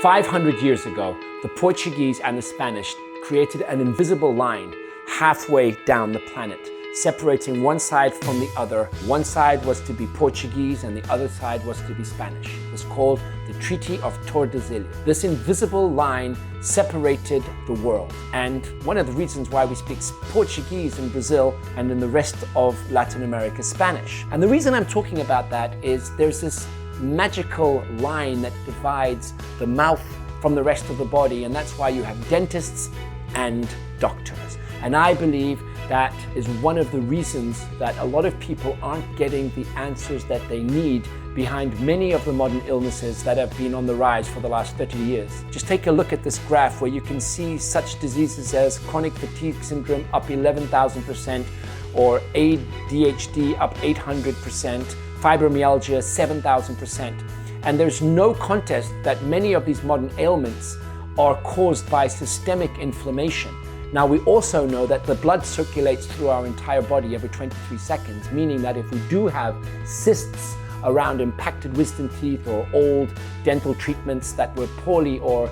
500 years ago, the Portuguese and the Spanish created an invisible line halfway down the planet, separating one side from the other. One side was to be Portuguese and the other side was to be Spanish. It was called the Treaty of Tordesillas. This invisible line separated the world. And one of the reasons why we speak Portuguese in Brazil and in the rest of Latin America, Spanish. And the reason I'm talking about that is there's this magical line that divides the mouth from the rest of the body, and that's why you have dentists and doctors. And I believe that is one of the reasons that a lot of people aren't getting the answers that they need behind many of the modern illnesses that have been on the rise for the last 30 years. Just take a look at this graph where you can see such diseases as chronic fatigue syndrome up 11,000%, or ADHD up 800%, fibromyalgia 7,000%. And there's no contest that many of these modern ailments are caused by systemic inflammation. Now, we also know that the blood circulates through our entire body every 23 seconds, meaning that if we do have cysts around impacted wisdom teeth or old dental treatments that were poorly or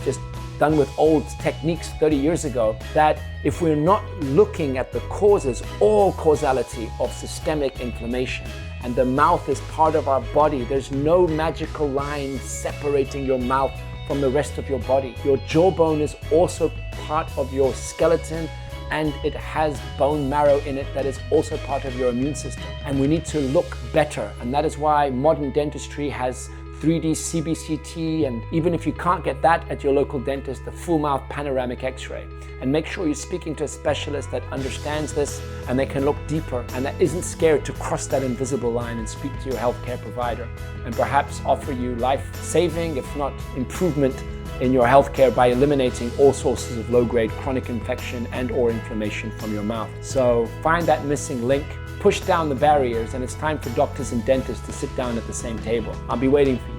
just done with old techniques 30 years ago, that if we're not looking at the causes or causality of systemic inflammation, and the mouth is part of our body, there's no magical line separating your mouth from the rest of your body. Your jawbone is also part of your skeleton, and it has bone marrow in it that is also part of your immune system. And we need to look better, and that is why modern dentistry has 3D CBCT, and even if you can't get that at your local dentist, the full mouth panoramic x-ray. And make sure you're speaking to a specialist that understands this and they can look deeper and that isn't scared to cross that invisible line and speak to your healthcare provider and perhaps offer you life-saving, if not improvement, in your healthcare by eliminating all sources of low-grade chronic infection and or inflammation from your mouth. So find that missing link, push down the barriers, and it's time for doctors and dentists to sit down at the same table. I'll be waiting for you.